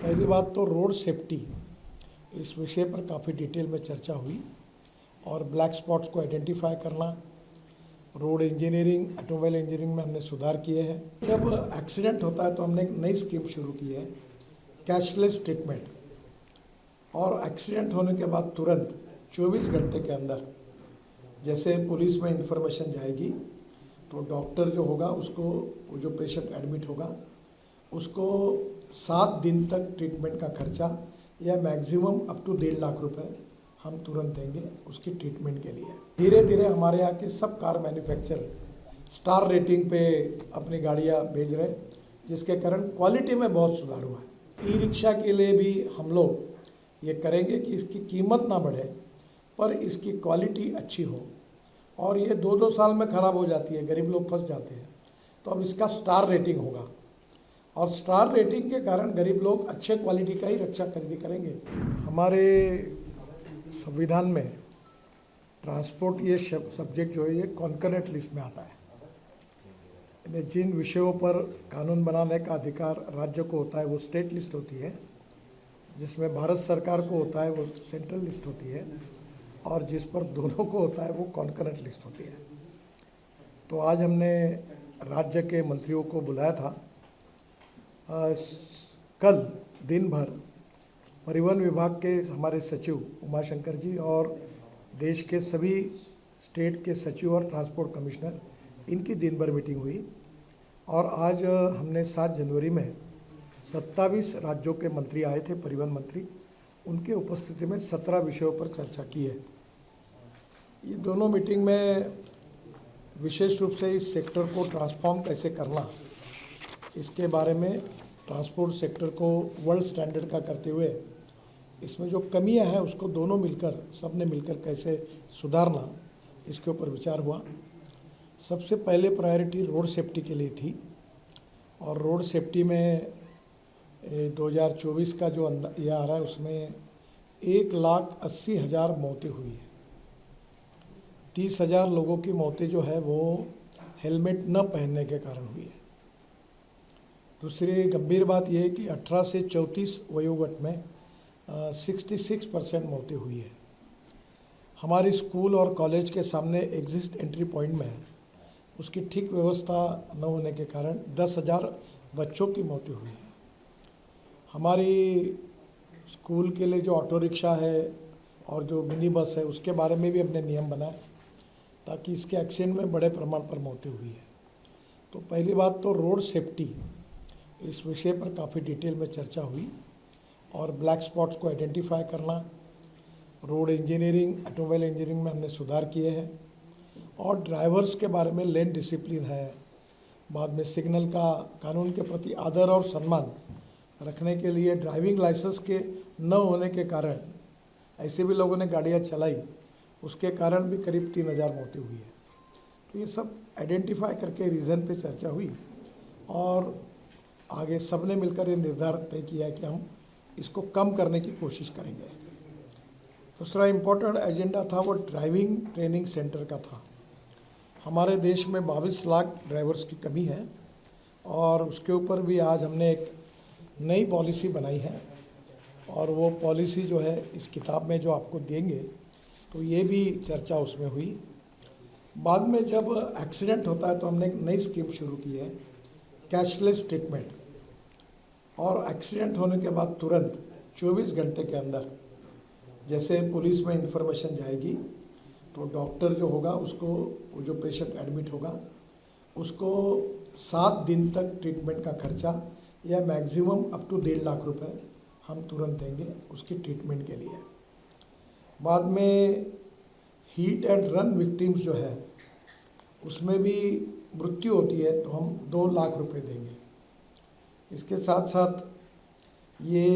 पहली बात तो रोड सेफ्टी, इस विषय पर काफ़ी डिटेल में चर्चा हुई और ब्लैक स्पॉट्स को आइडेंटिफाई करना, रोड इंजीनियरिंग, ऑटोमोबाइल इंजीनियरिंग में हमने सुधार किए हैं। जब एक्सीडेंट होता है तो हमने एक नई स्कीम शुरू की है, कैशलेस ट्रीटमेंट। और एक्सीडेंट होने के बाद तुरंत 24 घंटे के अंदर जैसे पुलिस में इंफॉर्मेशन जाएगी तो डॉक्टर जो होगा उसको, वो जो पेशेंट एडमिट होगा उसको 7 दिन तक ट्रीटमेंट का खर्चा या मैक्सिमम अप टू 1.5 लाख रुपए हम तुरंत देंगे उसकी ट्रीटमेंट के लिए। धीरे धीरे हमारे यहाँ के सब कार मैन्युफैक्चरर स्टार रेटिंग पे अपनी गाड़ियाँ भेज रहे, जिसके कारण क्वालिटी में बहुत सुधार हुआ है। ई रिक्शा के लिए भी हम लोग ये करेंगे कि इसकी कीमत ना बढ़े पर इसकी क्वालिटी अच्छी हो, और ये 2-2 साल में ख़राब हो जाती है, गरीब लोग फंस जाते हैं। तो अब इसका स्टार रेटिंग होगा और स्टार रेटिंग के कारण गरीब लोग अच्छे क्वालिटी का ही रिक्शा खरीदी करेंगे। हमारे संविधान में ट्रांसपोर्ट ये सब्जेक्ट जो है ये कॉन्करेंट लिस्ट में आता है। जिन विषयों पर कानून बनाने का अधिकार राज्य को होता है वो स्टेट लिस्ट होती है, जिसमें भारत सरकार को होता है वो सेंट्रल लिस्ट होती है, और जिस पर दोनों को होता है वो कॉन्करेंट लिस्ट होती है। तो आज हमने राज्य के मंत्रियों को बुलाया था। कल दिन भर परिवहन विभाग के हमारे सचिव उमाशंकर जी और देश के सभी स्टेट के सचिव और ट्रांसपोर्ट कमिश्नर, इनकी दिन भर मीटिंग हुई। और आज हमने 7 जनवरी में 27 राज्यों के मंत्री आए थे, परिवहन मंत्री, उनके उपस्थिति में 17 विषयों पर चर्चा की है। ये दोनों मीटिंग में विशेष रूप से इस सेक्टर को ट्रांसफॉर्म कैसे करना, इसके बारे में ट्रांसपोर्ट सेक्टर को वर्ल्ड स्टैंडर्ड का करते हुए इसमें जो कमियां हैं उसको दोनों मिलकर, सबने मिलकर कैसे सुधारना, इसके ऊपर विचार हुआ। सबसे पहले प्रायोरिटी रोड सेफ्टी के लिए थी, और रोड सेफ्टी में 2024 का जो ये आ रहा है उसमें 1,80,000 मौतें हुई है। 30,000 लोगों की मौतें जो है वो हेलमेट न पहनने के कारण हुई है। दूसरी गंभीर बात यह है कि 18 से 34 वयोगट में 66% मौतें हुई है। हमारे स्कूल और कॉलेज के सामने एग्जिट एंट्री पॉइंट में उसकी ठीक व्यवस्था न होने के कारण 10,000 बच्चों की मौतें हुई है। हमारी स्कूल के लिए जो ऑटो रिक्शा है और जो मिनी बस है उसके बारे में भी हमने नियम बनाए ताकि इसके एक्सीडेंट में बड़े प्रमाण पर मौतें हुई है। तो पहली बात तो रोड सेफ्टी, इस विषय पर काफ़ी डिटेल में चर्चा हुई और ब्लैक स्पॉट्स को आइडेंटिफाई करना, रोड इंजीनियरिंग, ऑटोमोबाइल इंजीनियरिंग में हमने सुधार किए हैं, और ड्राइवर्स के बारे में लेन डिसिप्लिन है, बाद में सिग्नल का, कानून के प्रति आदर और सम्मान रखने के लिए ड्राइविंग लाइसेंस के न होने के कारण ऐसे भी लोगों ने गाड़ियाँ चलाई, उसके कारण भी करीब 3,000 मौतें हुई है। तो ये सब आइडेंटिफाई करके रीज़न पे चर्चा हुई और आगे सबने मिलकर ये निर्धार तय किया है कि हम इसको कम करने की कोशिश करेंगे। दूसरा इम्पोर्टेंट एजेंडा था वो ड्राइविंग ट्रेनिंग सेंटर का था। हमारे देश में 22 लाख ड्राइवर्स की कमी है और उसके ऊपर भी आज हमने एक नई पॉलिसी बनाई है, और वो पॉलिसी जो है इस किताब में जो आपको देंगे तो ये भी चर्चा उसमें हुई। बाद में जब एक्सीडेंट होता है तो हमने एक नई स्कीम शुरू की है, कैशलेस ट्रीटमेंट। और एक्सीडेंट होने के बाद तुरंत 24 घंटे के अंदर जैसे पुलिस में इंफॉर्मेशन जाएगी तो डॉक्टर जो होगा उसको, वो जो पेशेंट एडमिट होगा उसको 7 दिन तक ट्रीटमेंट का खर्चा या मैक्सिमम अप टू 1.5 लाख रुपए हम तुरंत देंगे उसकी ट्रीटमेंट के लिए। बाद में हीट एंड रन विक्टिम्स जो है उसमें भी मृत्यु होती है तो हम 2 लाख रुपए देंगे। इसके साथ साथ ये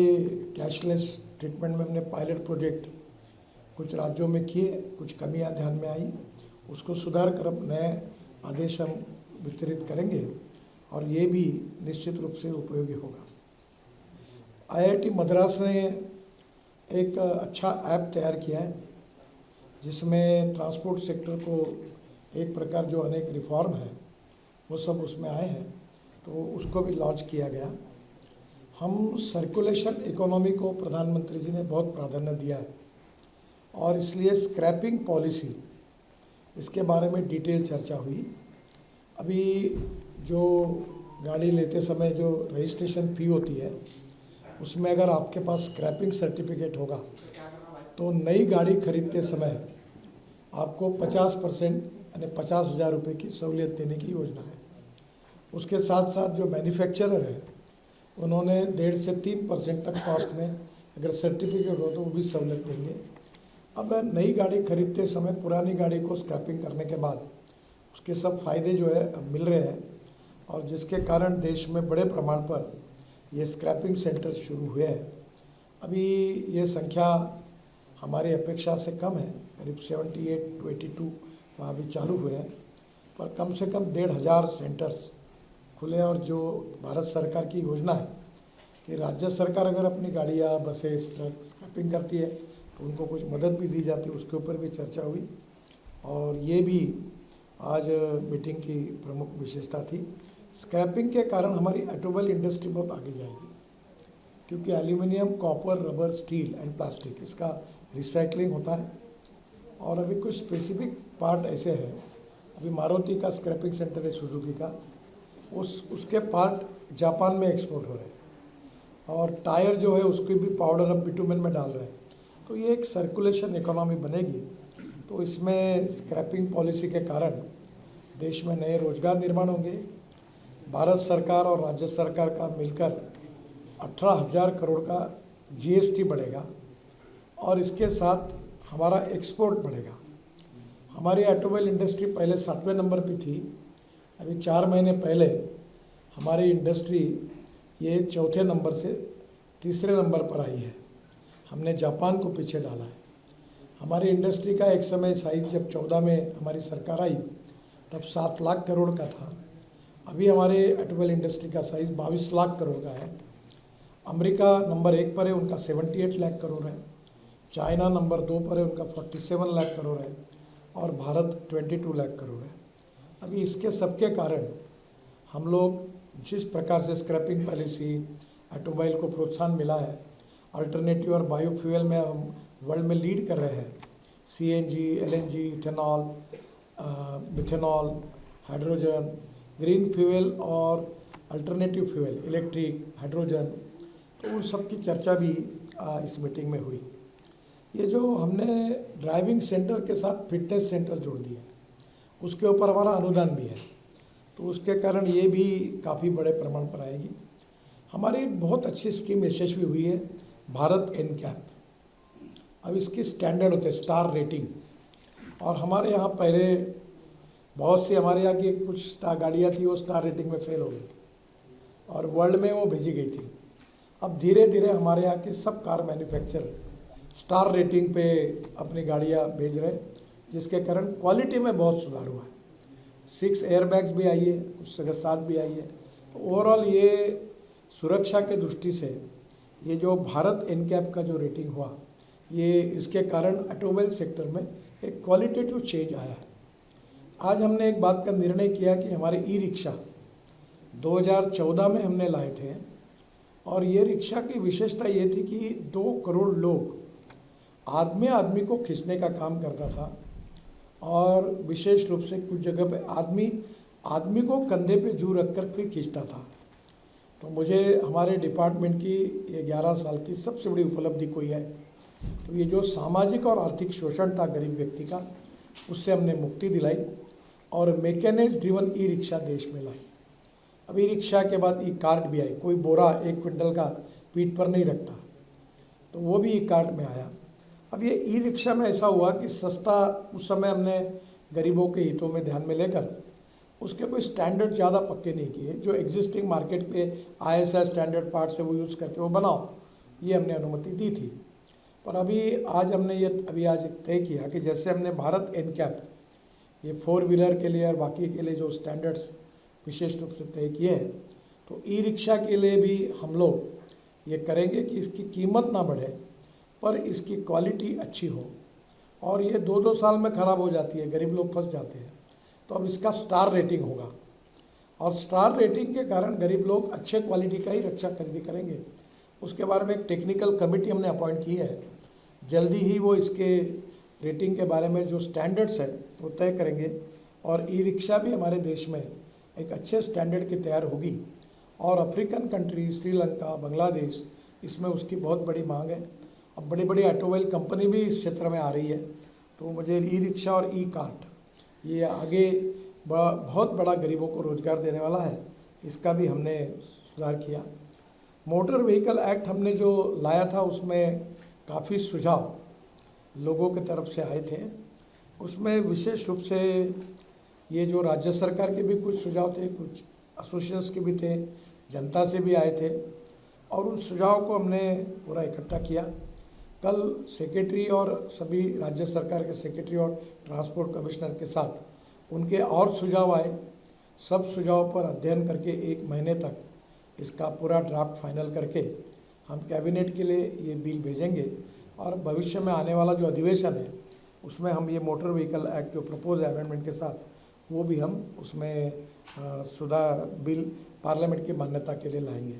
कैशलेस ट्रीटमेंट में हमने पायलट प्रोजेक्ट कुछ राज्यों में किए, कुछ कमियां ध्यान में आई, उसको सुधार कर अब नए आदेश हम वितरित करेंगे और ये भी निश्चित रूप से उपयोगी होगा। IIT मद्रास ने एक अच्छा ऐप तैयार किया है जिसमें ट्रांसपोर्ट सेक्टर को एक प्रकार जो अनेक रिफॉर्म है वो सब उसमें आए हैं, तो उसको भी लॉन्च किया गया। हम सर्कुलेशन इकोनॉमी को प्रधानमंत्री जी ने बहुत प्राधान्य दिया है और इसलिए स्क्रैपिंग पॉलिसी, इसके बारे में डिटेल चर्चा हुई। अभी जो गाड़ी लेते समय जो रजिस्ट्रेशन फ़ी होती है, उसमें अगर आपके पास स्क्रैपिंग सर्टिफिकेट होगा तो नई गाड़ी खरीदते समय आपको 50% यानी 50,000 रुपये की सहूलियत देने की योजना है। उसके साथ साथ जो मैन्युफैक्चरर है उन्होंने 1.5 से 3% तक कॉस्ट में अगर सर्टिफिकेट हो तो वो भी सहूलियत देंगे। अब नई गाड़ी खरीदते समय पुरानी गाड़ी को स्क्रैपिंग करने के बाद उसके सब फायदे जो है अब मिल रहे हैं और जिसके कारण देश में बड़े प्रमाण पर ये स्क्रैपिंग सेंटर शुरू हुए हैं। अभी ये संख्या हमारी अपेक्षा से कम है, करीब 78 to 82 वहाँ भी चालू हुए हैं, पर कम से कम 1,500 सेंटर्स खुले। और जो भारत सरकार की योजना है कि राज्य सरकार अगर अपनी गाड़ियाँ, बसेस, ट्रक स्क्रैपिंग करती है तो उनको कुछ मदद भी दी जाती है, उसके ऊपर भी चर्चा हुई। और ये भी आज मीटिंग की प्रमुख विशेषता थी। स्क्रैपिंग के कारण हमारी ऑटोमोबाइल इंडस्ट्री बहुत आगे जाएगी, क्योंकि aluminium, copper, rubber, steel and plastic, इसका रिसाइकलिंग होता है। और अभी कुछ स्पेसिफिक पार्ट ऐसे हैं, अभी मारुति का स्क्रैपिंग सेंटर है, सुजुकी का, उसके पार्ट जापान में एक्सपोर्ट हो रहे हैं। और टायर जो है उसकी भी पाउडर अब बिटुमेन में डाल रहे हैं। तो ये एक सर्कुलेशन इकोनॉमी बनेगी। तो इसमें स्क्रैपिंग पॉलिसी के कारण देश में नए रोजगार निर्माण होंगे। भारत सरकार और राज्य सरकार का मिलकर 18,000 करोड़ का जीएसटी बढ़ेगा और इसके साथ हमारा एक्सपोर्ट बढ़ेगा। हमारी ऑटोमोबाइल इंडस्ट्री पहले 7वें नंबर पे थी, अभी 4 महीने पहले हमारी इंडस्ट्री ये 4थे नंबर से 3रे नंबर पर आई है। हमने जापान को पीछे डाला है। हमारी इंडस्ट्री का एक समय साइज जब 14 में हमारी सरकार आई तब 7 लाख करोड़ का था। अभी हमारे ऑटोमोबाइल इंडस्ट्री का साइज 22 लाख करोड़ का है। अमेरिका नंबर 1 पर है, उनका 78 लाख करोड़ है। चाइना नंबर 2 पर है, उनका 47 लाख करोड़ है। और भारत 22 लाख करोड़ है। अभी इसके सबके कारण हम लोग जिस प्रकार से स्क्रैपिंग पॉलिसी, ऑटोमोबाइल को प्रोत्साहन मिला है, अल्टरनेटिव और बायोफ्यूल में हम वर्ल्ड में लीड कर रहे हैं। CNG, LNG, ethanol, methanol, hydrogen, green fuel और अल्टरनेटिव फ्यूल, इलेक्ट्रिक, हाइड्रोजन, तो उन सब की चर्चा भी इस मीटिंग में हुई। ये जो हमने ड्राइविंग सेंटर के साथ फिटनेस सेंटर जोड़ दिए, उसके ऊपर हमारा अनुदान भी है, तो उसके कारण ये भी काफ़ी बड़े प्रमाण पर आएगी। हमारी बहुत अच्छी स्कीम यशस्वी हुई है, भारत एनकैप। अब इसकी स्टैंडर्ड होते हैं, स्टार रेटिंग। और हमारे यहाँ पहले बहुत सी हमारे यहाँ की कुछ गाड़ियाँ थी, वो स्टार रेटिंग में फेल हो गई और वर्ल्ड में वो भेजी गई थी। अब धीरे धीरे हमारे यहाँ के सब कार मैन्युफैक्चरर स्टार रेटिंग पे अपनी गाड़ियाँ भेज रहे, जिसके कारण क्वालिटी में बहुत सुधार हुआ है। 6 एयरबैग्स भी आई है, कुछ जगह 7 भी आई है। तो ओवरऑल ये सुरक्षा के दृष्टि से ये जो भारत एनकैप का जो रेटिंग हुआ, ये इसके कारण ऑटोमोबाइल सेक्टर में एक क्वालिटेटिव चेंज आया है। आज हमने एक बात का निर्णय किया कि हमारे ई रिक्शा 2014 में हमने लाए थे और ये रिक्शा की विशेषता ये थी कि 2 करोड़ लोग आदमी को खींचने का काम करता था और विशेष रूप से कुछ जगह पे आदमी को कंधे पे जू रखकर फिर खींचता था। तो मुझे हमारे डिपार्टमेंट की ये 11 साल की सबसे बड़ी उपलब्धि कोई है, तो ये जो सामाजिक और आर्थिक शोषण था गरीब व्यक्ति का, उससे हमने मुक्ति दिलाई और मैकेनाइज्ड ड्रिवन ई रिक्शा देश में लाई। अब ई रिक्शा के बाद ई कार्ट भी आई, कोई बोरा 1 क्विंटल का पीठ पर नहीं रखता, तो वो भी ई कार्ट में आया। अब ये ई रिक्शा में ऐसा हुआ कि सस्ता, उस समय हमने गरीबों के हितों में ध्यान में लेकर उसके कोई स्टैंडर्ड ज़्यादा पक्के नहीं किए, जो एग्जिस्टिंग मार्केट पे ISI स्टैंडर्ड पार्ट से वो यूज़ करके वो बनाओ, ये हमने अनुमति दी थी। पर आज हमने आज तय किया कि जैसे हमने भारत एनकैप ये 4 व्हीलर के लिए और बाकी के लिए जो स्टैंडर्ड्स विशेष रूप से तय किए हैं, तो ई रिक्शा के लिए भी हम लोग ये करेंगे कि इसकी कीमत ना बढ़े पर इसकी क्वालिटी अच्छी हो। और ये 2-2 साल में ख़राब हो जाती है, गरीब लोग फंस जाते हैं। तो अब इसका स्टार रेटिंग होगा और स्टार रेटिंग के कारण गरीब लोग अच्छे क्वालिटी का ही रक्षा खरीदी करेंगे। उसके बारे में एक टेक्निकल कमेटी हमने अपॉइंट की है। जल्दी ही वो इसके रेटिंग के बारे में जो स्टैंडर्ड्स है वो तय करेंगे और ई रिक्शा भी हमारे देश में एक अच्छे स्टैंडर्ड की तैयार होगी और अफ्रीकन कंट्री, श्रीलंका, बांग्लादेश, इसमें उसकी बहुत बड़ी मांग है। अब बड़ी बड़ी ऑटोमोबाइल कंपनी भी इस क्षेत्र में आ रही है, तो मुझे ई रिक्शा और ई कार्ट ये आगे बहुत बड़ा गरीबों को रोज़गार देने वाला है, इसका भी हमने सुधार किया। मोटर व्हीकल एक्ट हमने जो लाया था उसमें काफ़ी सुझाव लोगों की तरफ से आए थे। उसमें विशेष रूप से ये जो राज्य सरकार के भी कुछ सुझाव थे, कुछ एसोसिएशंस के भी थे, जनता से भी आए थे और उन सुझाव को हमने पूरा इकट्ठा किया। कल सेक्रेटरी और सभी राज्य सरकार के सेक्रेटरी और ट्रांसपोर्ट कमिश्नर के साथ उनके और सुझाव आए। सब सुझाव पर अध्ययन करके 1 महीने तक इसका पूरा ड्राफ्ट फाइनल करके हम कैबिनेट के लिए ये बिल भेजेंगे और भविष्य में आने वाला जो अधिवेशन है उसमें हम ये मोटर व्हीकल एक्ट जो प्रपोज अमेंडमेंट के साथ वो भी हम उसमें सुधार बिल पार्लियामेंट की मान्यता के लिए लाएंगे।